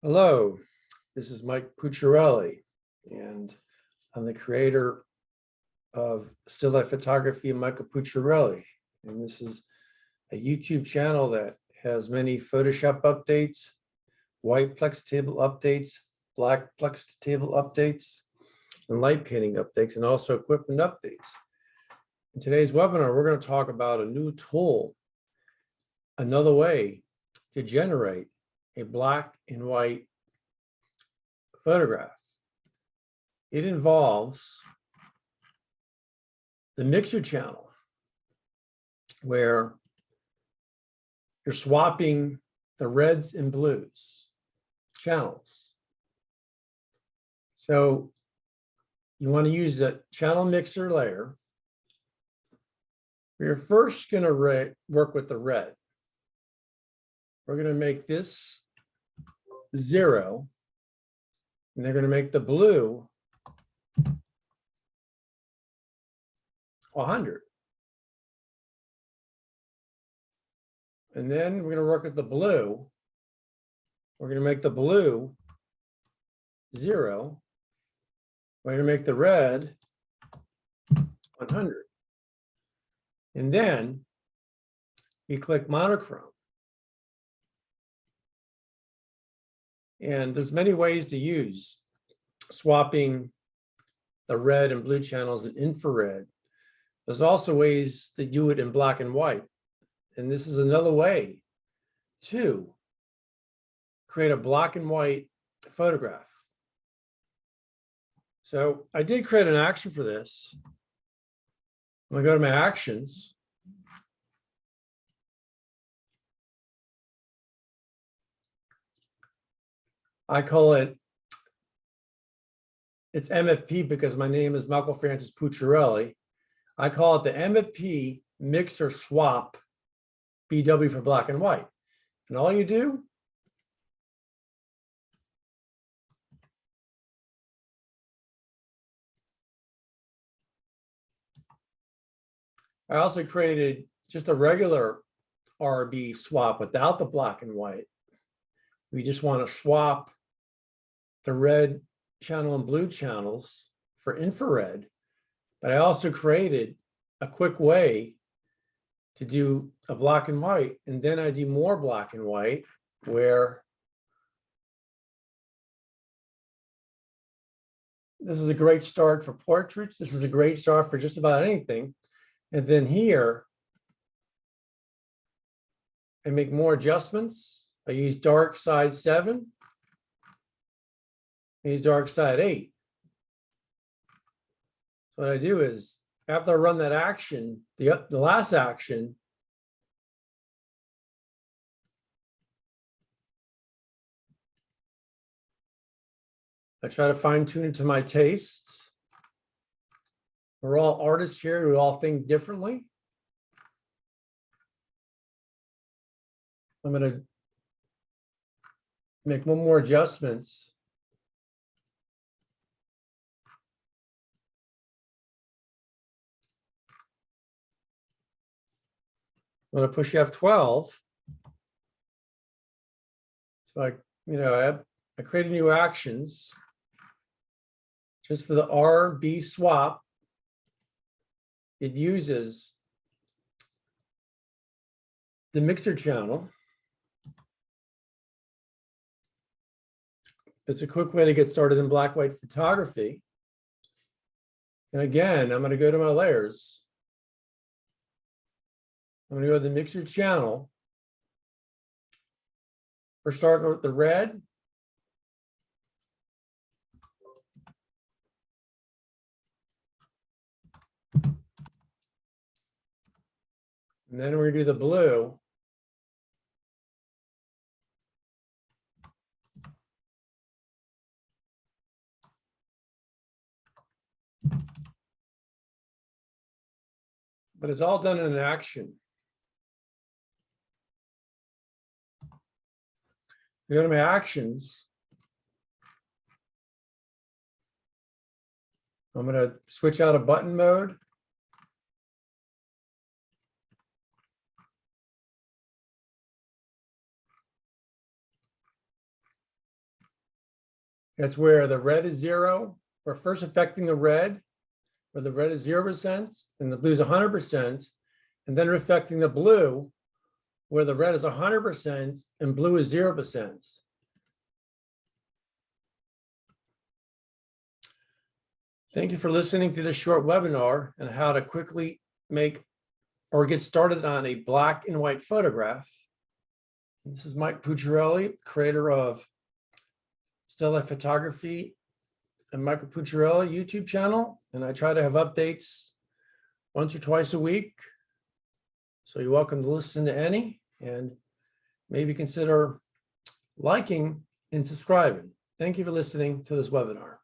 Hello, this is Mike Pucciarelli, and I'm the creator of Still Life Photography and Michael Pucciarelli. And this is a YouTube channel that has many Photoshop updates, white plex table updates, black plex table updates, and light painting updates, and also equipment updates. In today's webinar, we're going to talk about a new tool, another way to generate a black and white photograph. It involves the mixer channel, where you're swapping the reds and blues channels. So you want to use the channel mixer layer. We're first going to work with the red. We're going to make this 0, and they're going to make the blue 100. And then we're going to work with the blue. We're going to make the blue 0. We're going to make the red 100. And then you click monochrome. And there's many ways to use swapping the red and blue channels in infrared. There's also ways to do it in black and white. And this is another way to create a black and white photograph. So I did create an action for this. I'm gonna go to my actions. I call it, it's MFP because my name is Michael Francis Pucciarelli. I call it the MFP Mixer Swap BW for black and white. And all you do, I also created just a regular RB swap without the black and white. We just want to swap the red channel and blue channels for infrared. But I also created a quick way to do a black and white, and then I do more black and white, where this is a great start for portraits. This is a great start for just about anything. And then here, I make more adjustments. I use dark side 7. I use dark side 8. So what I do is, after I run that action, the last action, I try to fine tune it to my taste. We're all artists here. We all think differently. I'm going to make one more adjustments. I'm going to push F12. So I created new actions just for the RB swap. It uses the mixer channel. It's a quick way to get started in black-white photography. And again, I'm going to go to my layers. I'm going to go to the mixer channel. First, start with the red. And then we're going to do the blue. But it's all done in an action. Go to my actions. I'm going to switch out of button mode. That's where the red is 0. We're first affecting the red, where the red is 0% and the blue is 100%. And then we're affecting the blue, where the red is 100% and blue is 0%. Thank you for listening to this short webinar on how to quickly make or get started on a black and white photograph. This is Mike Pucciarelli, creator of Still Life Photography and Michael Pucciarelli YouTube channel. And I try to have updates once or twice a week. So you're welcome to listen to any, and maybe consider liking and subscribing. Thank you for listening to this webinar.